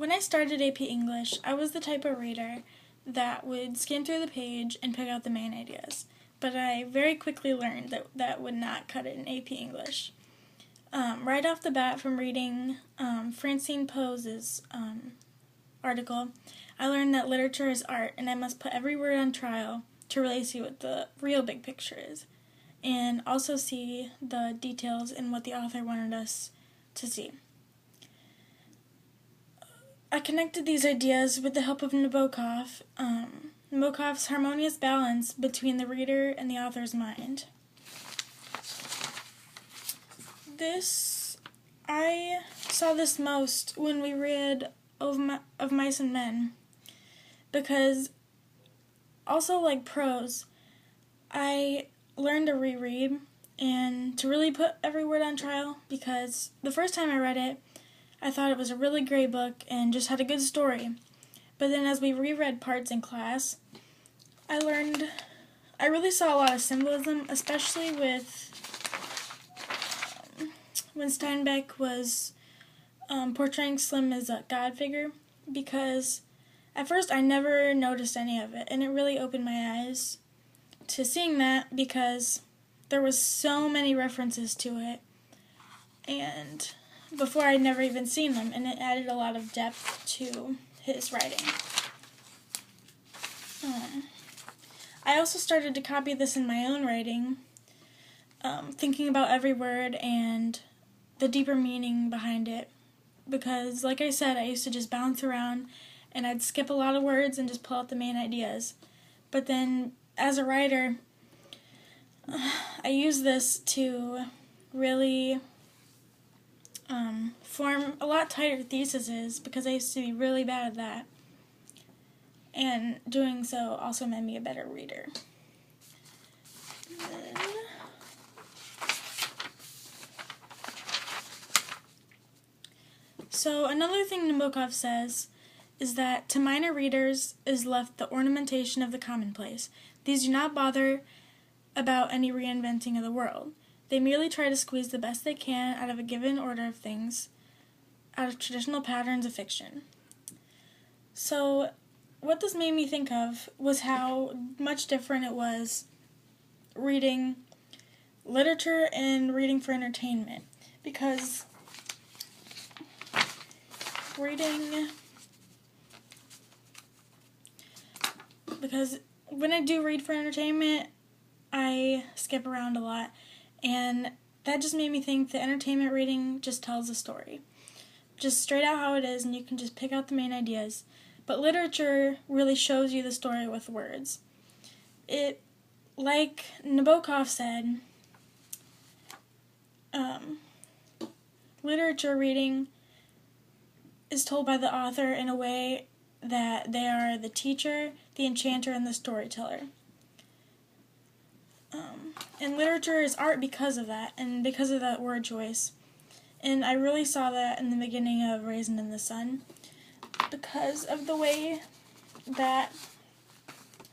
When I started AP English, I was the type of reader that would skim through the page and pick out the main ideas. But I very quickly learned that that would not cut it in AP English. Right off the bat from reading Francine Poe's article, I learned that literature is art and I must put every word on trial to really see what the real big picture is, and also see the details in what the author wanted us to see. I connected these ideas with the help of Nabokov, Nabokov's harmonious balance between the reader and the author's mind. I saw this most when we read Of Mice and Men, because also like prose, I learned to reread and to really put every word on trial, because the first time I read it, I thought it was a really great book and just had a good story. But then as we reread parts in class, I really saw a lot of symbolism, especially with when Steinbeck was portraying Slim as a god figure, because at first I never noticed any of it, and it really opened my eyes to seeing that, because there was so many references to it, and before I'd never even seen them, and it added a lot of depth to his writing. I also started to copy this in my own writing, thinking about every word and the deeper meaning behind it, because like I said, I used to just bounce around and I'd skip a lot of words and just pull out the main ideas. But then as a writer, I use this to really form a lot tighter theses, because I used to be really bad at that, and doing so also made me a better reader. So another thing Nabokov says is that to minor readers is left the ornamentation of the commonplace. These do not bother about any reinventing of the world. They merely try to squeeze the best they can out of a given order of things, out of traditional patterns of fiction. So what this made me think of was how much different it was reading literature and reading for entertainment, because when I do read for entertainment, I skip around a lot, and that just made me think that entertainment reading just tells a story, just straight out how it is, and you can just pick out the main ideas. But literature really shows you the story with words. It, like Nabokov said, literature reading is told by the author in a way that they are the teacher, the enchanter, and the storyteller. And literature is art because of that, and because of that word choice. And I really saw that in the beginning of Raisin in the Sun, because of the way that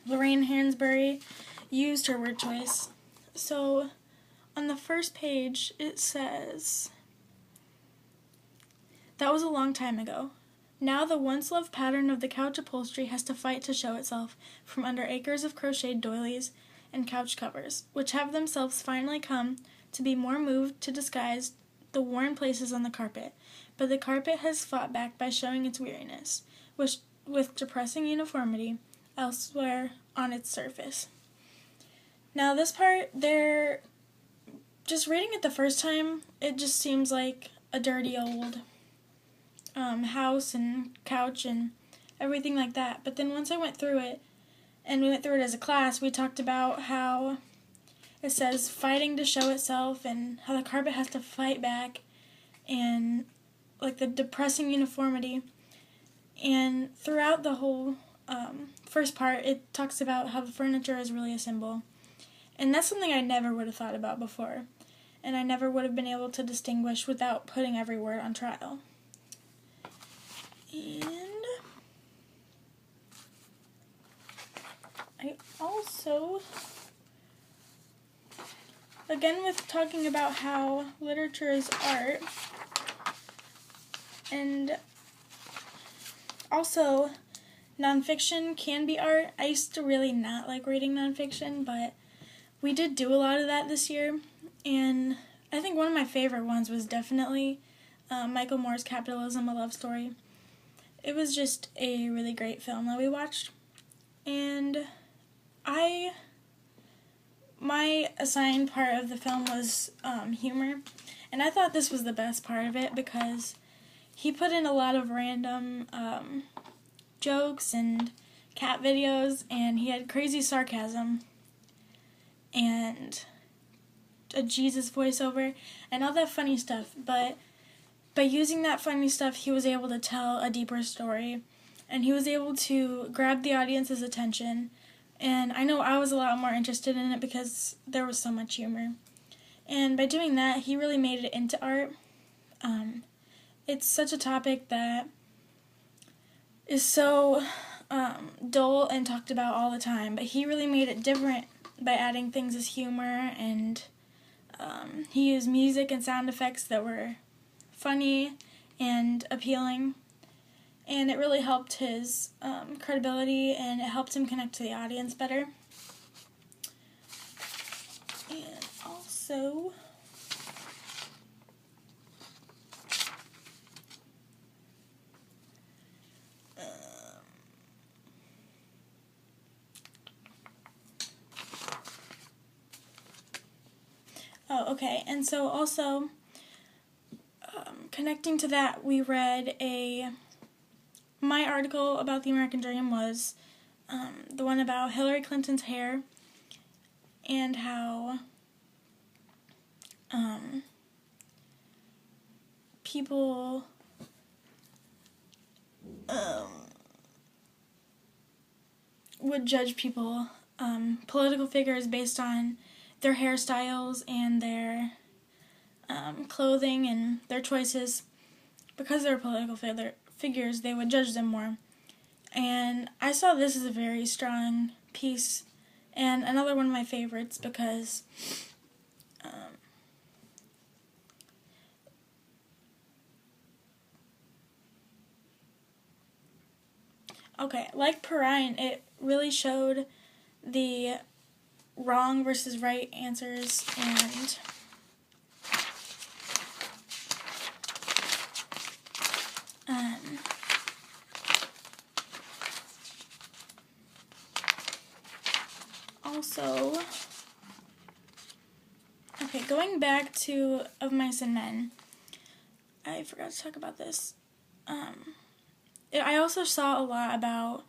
Lorraine Hansberry used her word choice. So on the first page it says, "That was a long time ago. Now the once-loved pattern of the couch upholstery has to fight to show itself from under acres of crocheted doilies and couch covers, which have themselves finally come to be more moved to disguise the worn places on the carpet. But the carpet has fought back by showing its weariness, which, with depressing uniformity, elsewhere on its surface." Now this part, just reading it the first time, it just seems like a dirty old house and couch and everything like that. But then once I went through it, and we went through it as a class, we talked about how it says fighting to show itself, and how the carpet has to fight back, and like the depressing uniformity. And throughout the whole first part, it talks about how the furniture is really a symbol. And that's something I never would have thought about before, and I never would have been able to distinguish without putting every word on trial. And I also, again with talking about how literature is art, and Also, nonfiction can be art. I used to really not like reading nonfiction, but we did do a lot of that this year, and I think one of my favorite ones was definitely Michael Moore's Capitalism, A Love Story. It was just a really great film that we watched, and my assigned part of the film was humor, and I thought this was the best part of it because he put in a lot of random jokes and cat videos, and he had crazy sarcasm and a Jesus voiceover and all that funny stuff, but by using that funny stuff, he was able to tell a deeper story, and he was able to grab the audience's attention, and I know I was a lot more interested in it because there was so much humor. And by doing that, he really made it into art. It's such a topic that is so dull and talked about all the time, but he really made it different by adding things as humor, and he used music and sound effects that were funny and appealing, and it really helped his credibility, and it helped him connect to the audience better. And also, and so also, connecting to that, we read my article about the American Dream was the one about Hillary Clinton's hair, and how people would judge people, political figures, based on their hairstyles and their clothing and their choices. Because they were political figures, they would judge them more. And I saw this as a very strong piece, and another one of my favorites because like Perrine, it really showed the wrong versus right answers, and also, going back to Of Mice and Men, I forgot to talk about this. I also saw a lot about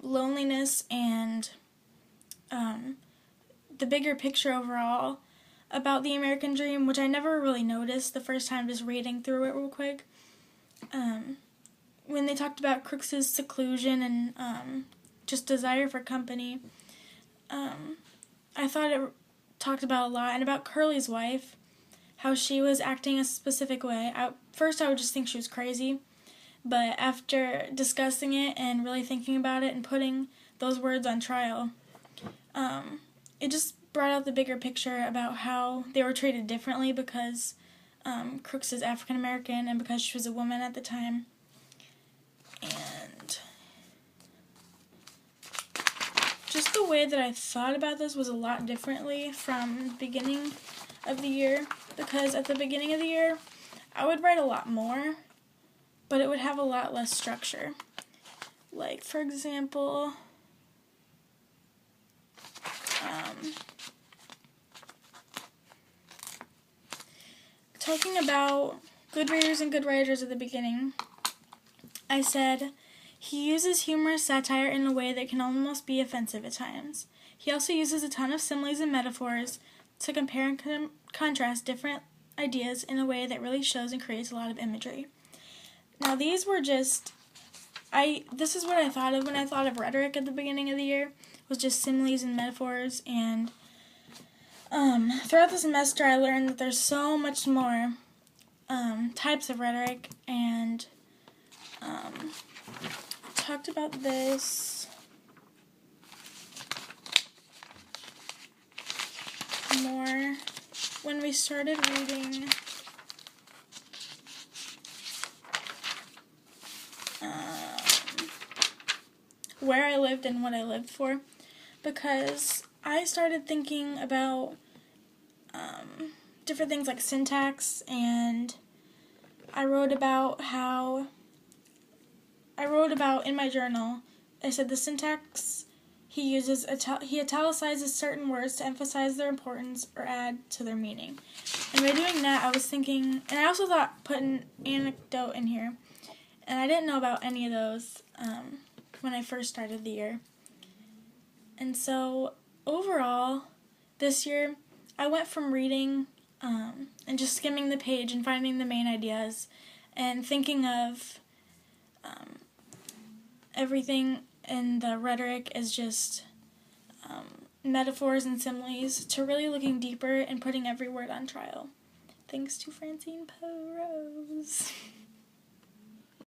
loneliness and the bigger picture overall about the American Dream, which I never really noticed the first time just reading through it real quick. When they talked about Crooks's seclusion and just desire for company, I thought it talked about a lot, and about Curly's wife, how she was acting a specific way. At first I would just think she was crazy, but after discussing it and really thinking about it and putting those words on trial, it just brought out the bigger picture about how they were treated differently because Crooks is African American and because she was a woman at the time. And just the way that I thought about this was a lot differently from the beginning of the year, because at the beginning of the year I would write a lot more, but it would have a lot less structure. Like, for example, talking about good readers and good writers at the beginning, I said, he uses humorous satire in a way that can almost be offensive at times. He also uses a ton of similes and metaphors to compare and contrast different ideas in a way that really shows and creates a lot of imagery. Now, these were just, this is what I thought of when I thought of rhetoric at the beginning of the year, was just similes and metaphors, and throughout the semester I learned that there's so much more types of rhetoric, and talked about this more when we started reading where I lived and what I lived for, because I started thinking about different things like syntax, and I wrote about in my journal, I said the syntax he uses, he italicizes certain words to emphasize their importance or add to their meaning. And by doing that, I was thinking, and I also thought put an anecdote in here, and I didn't know about any of those when I first started the year. And so overall, this year, I went from reading and just skimming the page and finding the main ideas and thinking of everything in the rhetoric as just metaphors and similes to really looking deeper and putting every word on trial. Thanks to Francine Poe Rose.